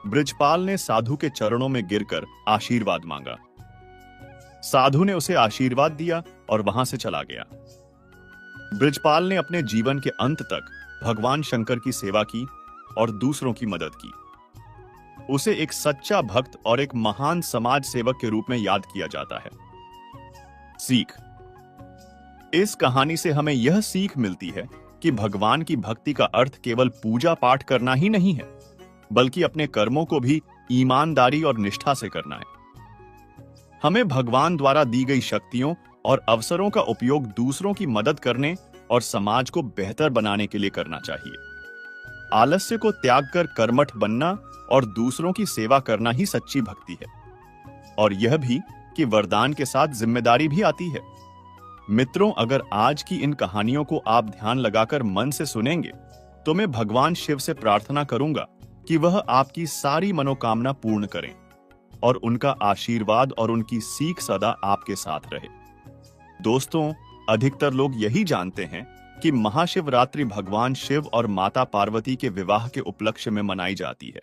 ब्रजपाल ने साधु के चरणों में गिरकर आशीर्वाद मांगा। साधु ने उसे आशीर्वाद दिया और वहां से चला गया। ब्रजपाल ने अपने जीवन के अंत तक भगवान शंकर की सेवा की और दूसरों की मदद की। उसे एक सच्चा भक्त और एक महान समाज सेवक के रूप में याद किया जाता है। सीख। इस कहानी से हमें यह सीख मिलती है कि भगवान की भक्ति का अर्थ केवल पूजा पाठ करना ही नहीं है, बल्कि अपने कर्मों को भी ईमानदारी और निष्ठा से करना है। हमें भगवान द्वारा दी गई शक्तियों और अवसरों का उपयोग दूसरों की मदद करने और समाज को बेहतर बनाने के लिए करना चाहिए। आलस्य को त्याग कर कर्मठ बनना और दूसरों की सेवा करना ही सच्ची भक्ति है। और यह भी कि वरदान के साथ जिम्मेदारी भी आती है। मित्रों, अगर आज की इन कहानियों को आप ध्यान लगाकर मन से सुनेंगे, तो मैं भगवान शिव से प्रार्थना करूंगा कि वह आपकी सारी मनोकामना पूर्ण करें और उनका आशीर्वाद और उनकी सीख सदा आपके साथ रहे। दोस्तों, अधिकतर लोग यही जानते हैं कि महाशिवरात्रि भगवान शिव और माता पार्वती के विवाह के उपलक्ष्य में मनाई जाती है।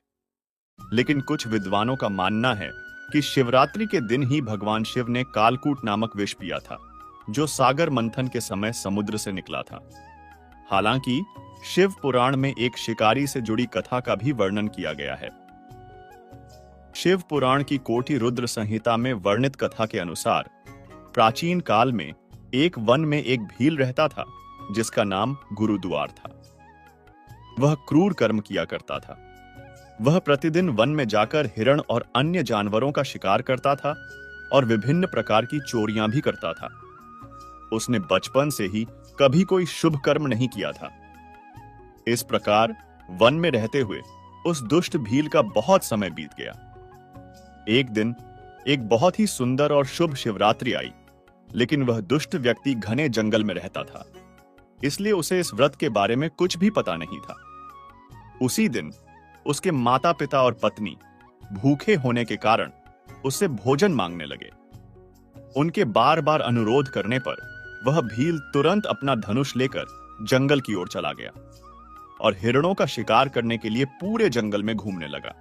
लेकिन कुछ विद्वानों का मानना है कि शिवरात्रि के दिन ही भगवान शिव ने कालकूट नामक विष पिया था, जो सागर मंथन के समय समुद्र से निकला था। हालांकि शिव पुराण में एक शिकारी से जुड़ी कथा का भी वर्णन किया गया है। शिव पुराण की कोटि रुद्र संहिता में वर्णित कथा के अनुसार प्राचीन काल में एक वन में एक भील रहता था, जिसका नाम गुरुद्वार था। वह क्रूर कर्म किया करता था। वह प्रतिदिन वन में जाकर हिरण और अन्य जानवरों का शिकार करता था और विभिन्न प्रकार की चोरियां भी करता था। उसने बचपन से ही कभी कोई शुभ कर्म नहीं किया था। इस प्रकार वन में रहते हुए उस दुष्ट भील का बहुत समय बीत गया। एक दिन एक बहुत ही सुंदर और शुभ शिवरात्रि आई, लेकिन वह दुष्ट व्यक्ति घने जंगल में रहता था, इसलिए उसे इस व्रत के बारे में कुछ भी पता नहीं था। उसी दिन उसके माता पिता और पत्नी भूखे होने के कारण उससे भोजन मांगने लगे। उनके बार बार अनुरोध करने पर वह भील तुरंत अपना धनुष लेकर जंगल की ओर चला गया और हिरणों का शिकार करने के लिए पूरे जंगल में घूमने लगा।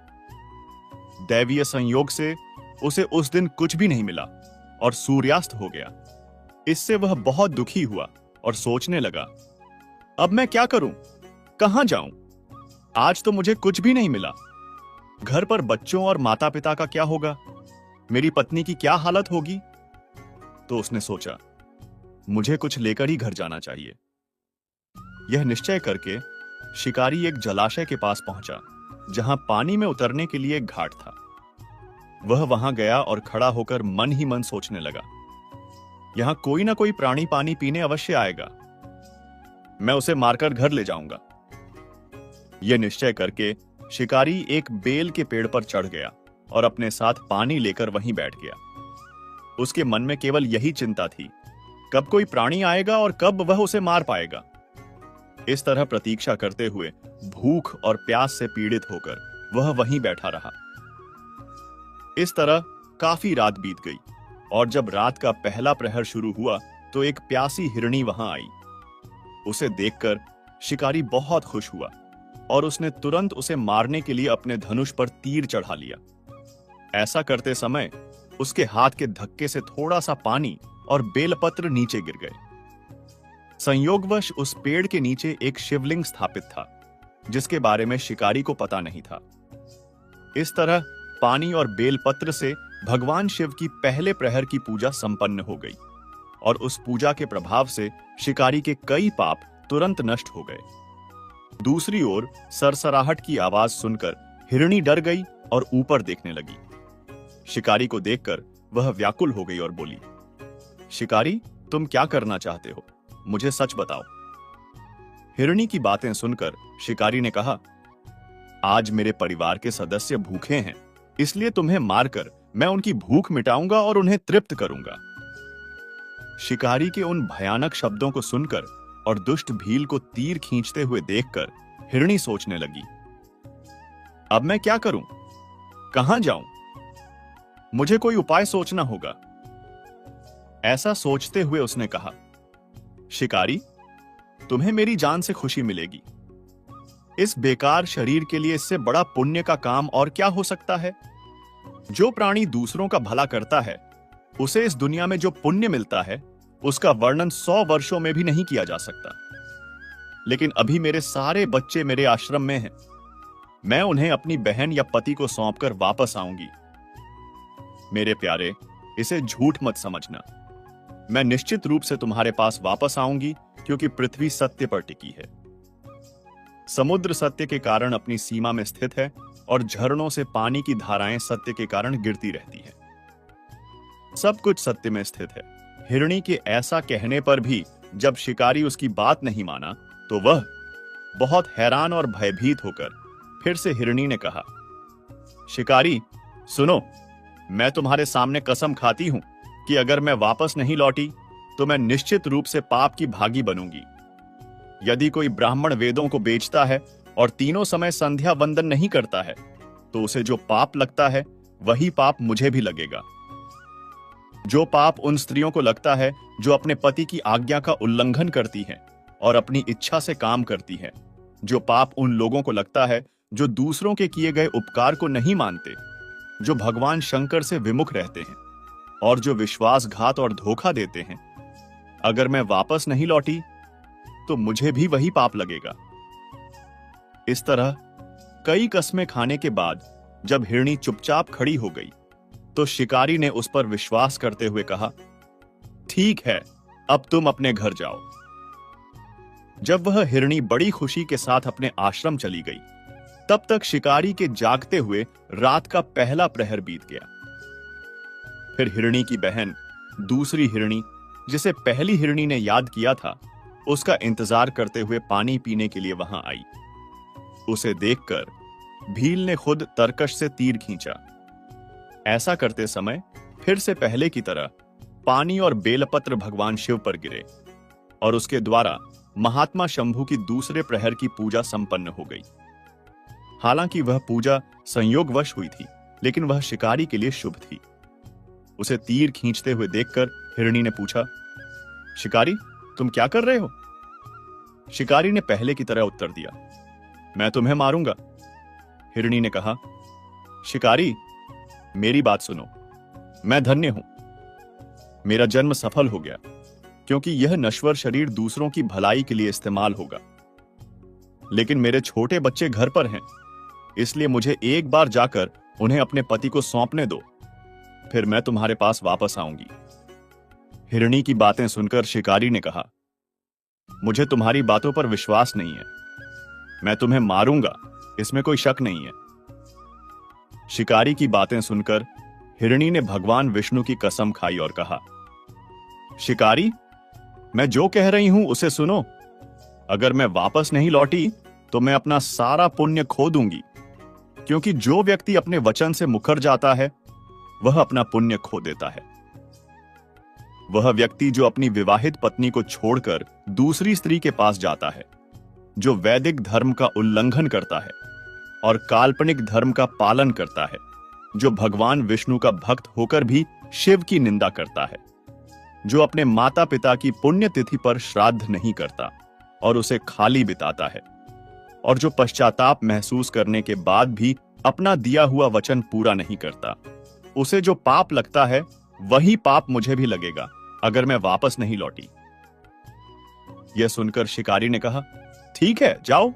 दैवीय संयोग से उसे उस दिन कुछ भी नहीं मिला और सूर्यास्त हो गया। इससे वह बहुत दुखी हुआ और सोचने लगा, अब मैं क्या करूं? कहां जाऊं? आज तो मुझे कुछ भी नहीं मिला। घर पर बच्चों और माता पिता का क्या होगा? मेरी पत्नी की क्या हालत होगी? तो उसने सोचा, मुझे कुछ लेकर ही घर जाना चाहिए। यह निश्चय करके शिकारी एक जलाशय के पास पहुंचा, जहां पानी में उतरने के लिए एक घाट था। वह वहां गया और खड़ा होकर मन ही मन सोचने लगा, यहां कोई ना कोई प्राणी पानी पीने अवश्य आएगा। मैं उसे मारकर घर ले जाऊंगा। यह निश्चय करके शिकारी एक बेल के पेड़ पर चढ़ गया और अपने साथ पानी लेकर वहीं बैठ गया। उसके मन में केवल यही चिंता थी, कब कोई प्राणी आएगा और कब वह उसे मार पाएगा। इस तरह प्रतीक्षा करते हुए भूख और प्यास से पीड़ित होकर वह वहीं बैठा रहा। इस तरह काफी रात बीत गई और जब रात का पहला प्रहर शुरू हुआ तो एक प्यासी हिरनी वहां आई। उसे देखकर शिकारी बहुत खुश हुआ और उसने तुरंत उसे मारने के लिए अपने धनुष पर तीर चढ़ा लिया। ऐसा करते समय उसके हाथ के धक्के से थोड़ा सा पानी और बेलपत्र नीचे गिर गए। संयोगवश उस पेड़ के नीचे एक शिवलिंग स्थापित था, जिसके बारे में शिकारी को पता नहीं था। इस तरह पानी और बेलपत्र से भगवान शिव की पहले प्रहर की पूजा संपन्न हो गई और उस पूजा के प्रभाव से शिकारी के कई पाप तुरंत नष्ट हो गए। दूसरी ओर सरसराहट की आवाज सुनकर हिरनी डर गई और ऊपर देखने लगी। शिकारी को देखकर वह व्याकुल हो गई और बोली, शिकारी, तुम क्या करना चाहते हो? मुझे सच बताओ। हिरनी की बातें सुनकर शिकारी ने कहा, आज मेरे परिवार के सदस्य भूखे हैं, इसलिए तुम्हें मारकर मैं उनकी भूख मिटाऊंगा और उन्हें तृप्त करूंगा। शिकारी के उन भयानक शब्दों को सुनकर और दुष्ट भील को तीर खींचते हुए देखकर हिरनी सोचने लगी, अब मैं क्या करूं? कहां जाऊं? मुझे कोई उपाय सोचना होगा। ऐसा सोचते हुए उसने कहा, शिकारी, तुम्हें मेरी जान से खुशी मिलेगी। इस बेकार शरीर के लिए इससे बड़ा पुण्य का काम और क्या हो सकता है? जो प्राणी दूसरों का भला करता है, उसे इस दुनिया में जो पुण्य मिलता है, उसका वर्णन 100 वर्षों में भी नहीं किया जा सकता। लेकिन अभी मेरे सारे बच्चे मेरे आश्रम में हैं। मैं उन्हें अपनी बहन या पति को सौंपकर वापस आऊंगी। मेरे प्यारे, इसे झूठ मत समझना। मैं निश्चित रूप से तुम्हारे पास वापस आऊंगी, क्योंकि पृथ्वी सत्य पर टिकी है। समुद्र सत्य के कारण अपनी सीमा में स्थित है और झरनों से पानी की धाराएं सत्य के कारण गिरती रहती है। सब कुछ सत्य में स्थित है। हिरणी के ऐसा कहने पर भी जब शिकारी उसकी बात नहीं माना, तो वह बहुत हैरान और भयभीत होकर फिर से हिरणी ने कहा, शिकारी, सुनो, मैं तुम्हारे सामने कसम खाती हूं कि अगर मैं वापस नहीं लौटी तो मैं निश्चित रूप से पाप की भागी बनूंगी। यदि कोई ब्राह्मण वेदों को बेचता है और तीनों समय संध्या वंदन नहीं करता है, तो उसे जो पाप लगता है वही पाप मुझे भी लगेगा। जो पाप उन स्त्रियों को लगता है जो अपने पति की आज्ञा का उल्लंघन करती हैं और अपनी इच्छा से काम करती हैं, जो पाप उन लोगों को लगता है जो दूसरों के किए गए उपकार को नहीं मानते, जो भगवान शंकर से विमुख रहते हैं और जो विश्वासघात और धोखा देते हैं, अगर मैं वापस नहीं लौटी तो मुझे भी वही पाप लगेगा। इस तरह कई कस्में खाने के बाद जब हिरणी चुपचाप खड़ी हो गई, तो शिकारी ने उस पर विश्वास करते हुए कहा, ठीक है, अब तुम अपने घर जाओ। जब वह हिरणी बड़ी खुशी के साथ अपने आश्रम चली गई, तब तक शिकारी के जागते हुए रात का पहला प्रहर बीत गया। फिर हिरणी की बहन दूसरी हिरणी, जिसे पहली हिरणी ने याद किया था, उसका इंतजार करते हुए पानी पीने के लिए वहां आई। उसे देखकर भील ने खुद तरकश से तीर खींचा। ऐसा करते समय फिर से पहले की तरह पानी और बेलपत्र भगवान शिव पर गिरे और उसके द्वारा महात्मा शंभू की दूसरे प्रहर की पूजा संपन्न हो गई। हालांकि वह पूजा संयोगवश हुई थी, लेकिन वह शिकारी के लिए शुभ थी। उसे तीर खींचते हुए देखकर हिरणी ने पूछा, शिकारी, तुम क्या कर रहे हो? शिकारी ने पहले की तरह उत्तर दिया, मैं तुम्हें मारूंगा। हिरणी ने कहा, शिकारी, मेरी बात सुनो, मैं धन्य हूं। मेरा जन्म सफल हो गया, क्योंकि यह नश्वर शरीर दूसरों की भलाई के लिए इस्तेमाल होगा। लेकिन मेरे छोटे बच्चे घर पर हैं, इसलिए मुझे एक बार जाकर उन्हें अपने पति को सौंपने दो, फिर मैं तुम्हारे पास वापस आऊंगी। हिरणी की बातें सुनकर शिकारी ने कहा, मुझे तुम्हारी बातों पर विश्वास नहीं है। मैं तुम्हें मारूंगा, इसमें कोई शक नहीं है। शिकारी की बातें सुनकर हिरणी ने भगवान विष्णु की कसम खाई और कहा, शिकारी, मैं जो कह रही हूं उसे सुनो। अगर मैं वापस नहीं लौटी तो मैं अपना सारा पुण्य खो दूंगी, क्योंकि जो व्यक्ति अपने वचन से मुकर जाता है वह अपना पुण्य खो देता है। वह व्यक्ति जो अपनी विवाहित पत्नी को छोड़कर दूसरी स्त्री के पास जाता है, जो वैदिक धर्म का उल्लंघन करता है और काल्पनिक धर्म का पालन करता है, जो भगवान विष्णु का भक्त होकर भी शिव की निंदा करता है, जो अपने माता पिता की पुण्यतिथि पर श्राद्ध नहीं करता और उसे खाली बिताता है, और जो पश्चाताप महसूस करने के बाद भी अपना दिया हुआ वचन पूरा नहीं करता, उसे जो पाप लगता है वही पाप मुझे भी लगेगा अगर मैं वापस नहीं लौटी। यह सुनकर शिकारी ने कहा, ठीक है, जाओ।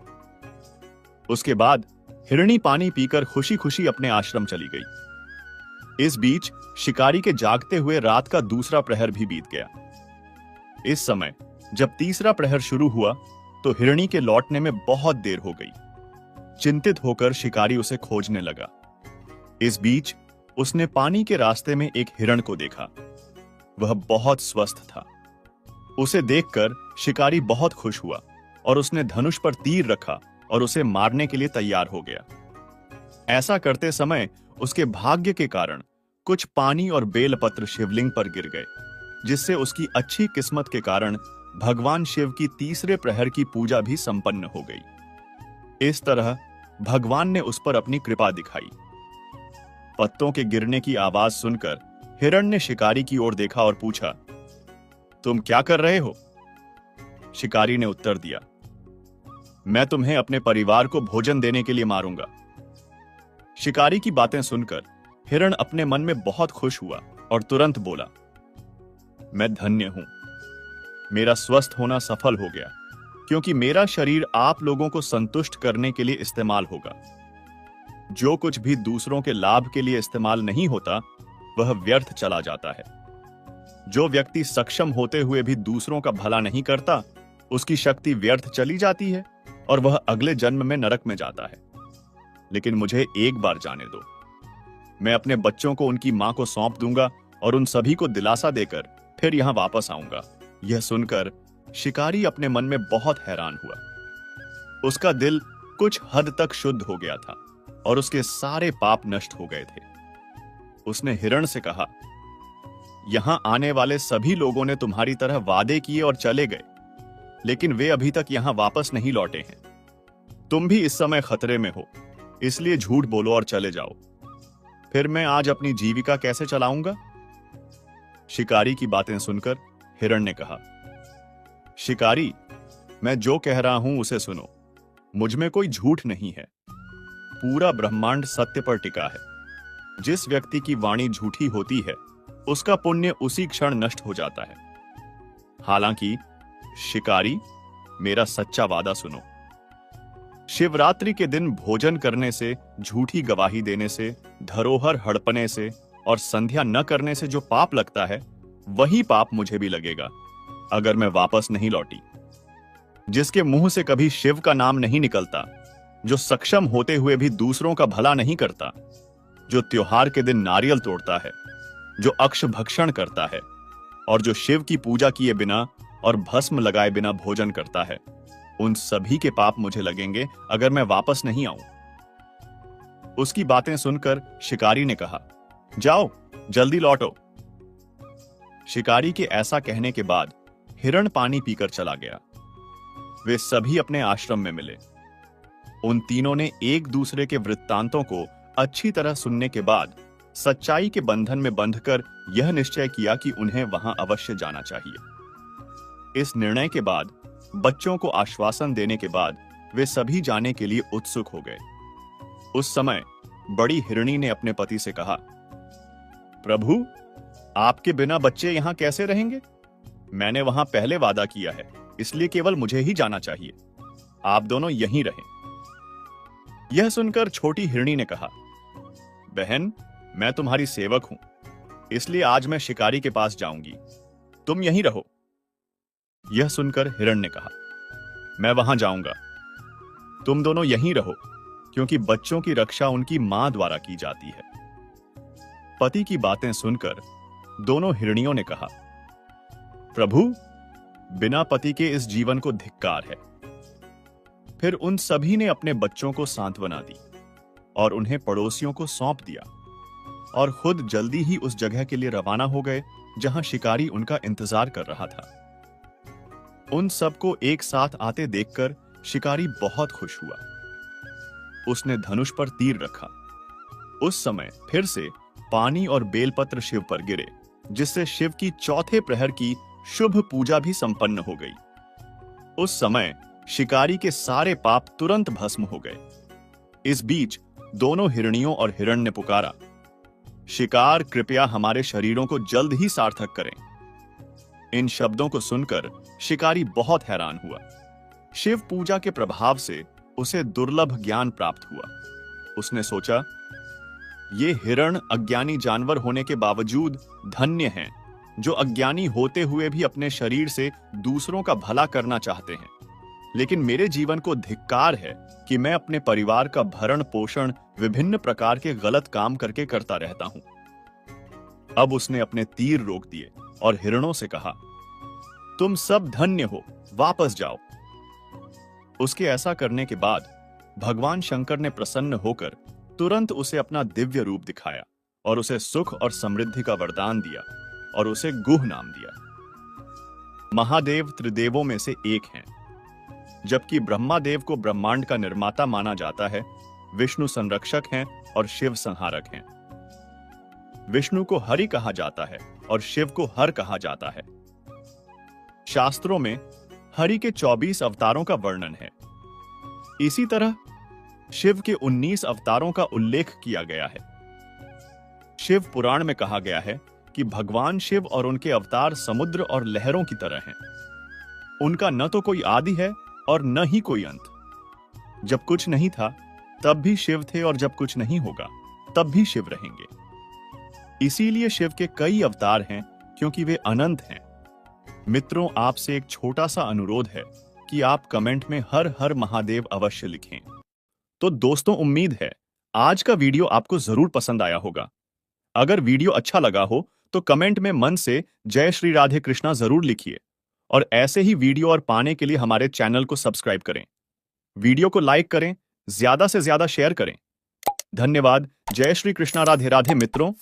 उसके बाद हिरणी पानी पीकर खुशी खुशी अपने आश्रम चली गई। इस बीच शिकारी के जागते हुए रात का दूसरा प्रहर भी बीत गया। इस समय जब तीसरा प्रहर शुरू हुआ तो हिरणी के लौटने में बहुत देर हो गई। चिंतित होकर शिकारी उसे खोजने लगा। इस बीच उसने पानी के रास्ते में एक हिरण को देखा। वह बहुत स्वस्थ था। उसे देखकर शिकारी बहुत खुश हुआ और उसने धनुष पर तीर रखा और उसे मारने के लिए तैयार हो गया। ऐसा करते समय उसके भाग्य के कारण कुछ पानी और बेलपत्र शिवलिंग पर गिर गए, जिससे उसकी अच्छी किस्मत के कारण भगवान शिव की तीसरे प्रहर की पूजा भी संपन्न हो गई। इस तरह भगवान ने उस पर अपनी कृपा दिखाई। पत्तों के गिरने की आवाज सुनकर हिरण ने शिकारी की ओर देखा और पूछा, तुम क्या कर रहे हो? शिकारी ने उत्तर दिया, मैं तुम्हें अपने परिवार को भोजन देने के लिए मारूंगा। शिकारी की बातें सुनकर हिरण अपने मन में बहुत खुश हुआ और तुरंत बोला, मैं धन्य हूं। मेरा स्वस्थ होना सफल हो गया, क्योंकि मेरा शरीर आप लोगों को संतुष्ट करने के लिए इस्तेमाल होगा। जो कुछ भी दूसरों के लाभ के लिए इस्तेमाल नहीं होता वह व्यर्थ चला जाता है। जो व्यक्ति सक्षम होते हुए भी दूसरों का भला नहीं करता, उसकी शक्ति व्यर्थ चली जाती है और वह अगले जन्म में नरक में जाता है। लेकिन मुझे एक बार जाने दो। मैं अपने बच्चों को उनकी मां को सौंप दूंगा और उन सभी को दिलासा देकर फिर यहां वापस आऊंगा। यह सुनकर शिकारी अपने मन में बहुत हैरान हुआ। उसका दिल कुछ हद तक शुद्ध हो गया था और उसके सारे पाप नष्ट हो गए थे। उसने हिरण से कहा, यहां आने वाले सभी लोगों ने तुम्हारी तरह वादे किए और चले गए, लेकिन वे अभी तक यहां वापस नहीं लौटे हैं। तुम भी इस समय खतरे में हो, इसलिए झूठ बोलो और चले जाओ। फिर मैं आज अपनी जीविका कैसे चलाऊंगा? शिकारी की बातें सुनकर हिरण ने कहा, शिकारी, मैं जो कह रहा हूं उसे सुनो। मुझ में कोई झूठ नहीं है। पूरा ब्रह्मांड सत्य पर टिका है। जिस व्यक्ति की वाणी झूठी होती है उसका पुण्य उसी क्षण नष्ट हो जाता है। हालांकि शिकारी, मेरा सच्चा वादा सुनो। शिवरात्रि के दिन भोजन करने से, झूठी गवाही देने से, धरोहर हड़पने से और संध्या न करने से जो पाप लगता है वही पाप मुझे भी लगेगा अगर मैं वापस नहीं लौटी। जिसके मुंह से कभी शिव का नाम नहीं निकलता, जो सक्षम होते हुए भी दूसरों का भला नहीं करता, जो त्योहार के दिन नारियल तोड़ता है, जो अक्ष भक्षण करता है और जो शिव की पूजा किए बिना और भस्म लगाए बिना भोजन करता है, उन सभी के पाप मुझे लगेंगे अगर मैं वापस नहीं आऊं। उसकी बातें सुनकर शिकारी ने कहा, जाओ, जल्दी लौटो। शिकारी के ऐसा कहने के बाद हिरण पानी पीकर चला गया। वे सभी अपने आश्रम में मिले। उन तीनों ने एक दूसरे के वृत्तांतों को अच्छी तरह सुनने के बाद सच्चाई के बंधन में बंधकर यह निश्चय किया कि उन्हें वहां अवश्य जाना चाहिए। इस निर्णय के बाद, बच्चों को आश्वासन देने के बाद, वे सभी जाने के लिए उत्सुक हो गए। उस समय बड़ी हिरणी ने अपने पति से कहा, प्रभु, आपके बिना बच्चे यहां कैसे रहेंगे? मैंने वहां पहले वादा किया है, इसलिए केवल मुझे ही जाना चाहिए। आप दोनों यहीं रहें। यह सुनकर छोटी हिरणी ने कहा, बहन, मैं तुम्हारी सेवक हूं, इसलिए आज मैं शिकारी के पास जाऊंगी। तुम यहीं रहो। यह सुनकर हिरण ने कहा, मैं वहां जाऊंगा। तुम दोनों यहीं रहो, क्योंकि बच्चों की रक्षा उनकी मां द्वारा की जाती है। पति की बातें सुनकर दोनों हिरणियों ने कहा, प्रभु, बिना पति के इस जीवन को धिक्कार है। फिर उन सभी ने अपने बच्चों को सांत्वना दी और उन्हें पड़ोसियों को सौंप दिया और खुद जल्दी ही उस जगह के लिए रवाना हो गए जहां शिकारी उनका इंतजार कर रहा था। उन सबको एक साथ आते देखकर शिकारी बहुत खुश हुआ। उसने धनुष पर तीर रखा। उस समय फिर से पानी और बेलपत्र शिव पर गिरे, जिससे शिव की चौथे प्रहर की शुभ पूजा भी संपन्न हो गई। उस समय शिकारी के सारे पाप तुरंत भस्म हो गए। इस बीच दोनों हिरणियों और हिरण ने पुकारा, शिकार, कृपया हमारे शरीरों को जल्द ही सार्थक करें। इन शब्दों को सुनकर शिकारी बहुत हैरान हुआ। शिव पूजा के प्रभाव से उसे दुर्लभ ज्ञान प्राप्त हुआ। उसने सोचा, ये हिरण अज्ञानी जानवर होने के बावजूद धन्य हैं, जो अज्ञानी होते हुए भी अपने शरीर से दूसरों का भला करना चाहते हैं। लेकिन मेरे जीवन को धिक्कार है कि मैं अपने परिवार का भरण पोषण विभिन्न प्रकार के गलत काम करके करता रहता हूं। अब उसने अपने तीर रोक दिए और हिरणों से कहा, तुम सब धन्य हो, वापस जाओ। उसके ऐसा करने के बाद भगवान शंकर ने प्रसन्न होकर तुरंत उसे अपना दिव्य रूप दिखाया और उसे सुख और समृद्धि का वरदान दिया और उसे गुह नाम दिया। महादेव त्रिदेवों में से एक हैं। जबकि ब्रह्मादेव को ब्रह्मांड का निर्माता माना जाता है, विष्णु संरक्षक हैं और शिव संहारक हैं। विष्णु को हरि कहा जाता है और शिव को हर कहा जाता है। शास्त्रों में हरि के 24 अवतारों का वर्णन है। इसी तरह शिव के 19 अवतारों का उल्लेख किया गया है। शिव पुराण में कहा गया है कि भगवान शिव और उनके अवतार समुद्र और लहरों की तरह हैं। उनका न तो कोई आदि है और न ही कोई अंत। जब कुछ नहीं था तब भी शिव थे और जब कुछ नहीं होगा तब भी शिव रहेंगे। इसीलिए शिव के कई अवतार हैं, क्योंकि वे अनंत हैं। मित्रों, आपसे एक छोटा सा अनुरोध है कि आप कमेंट में हर हर महादेव अवश्य लिखें। तो दोस्तों, उम्मीद है आज का वीडियो आपको जरूर पसंद आया होगा। अगर वीडियो अच्छा लगा हो तो कमेंट में मन से जय श्री राधे कृष्णा जरूर लिखिए और ऐसे ही वीडियो और पाने के लिए हमारे चैनल को सब्सक्राइब करें। वीडियो को लाइक करें, ज्यादा से ज्यादा शेयर करें। धन्यवाद। जय श्री कृष्णा। राधे राधे मित्रों।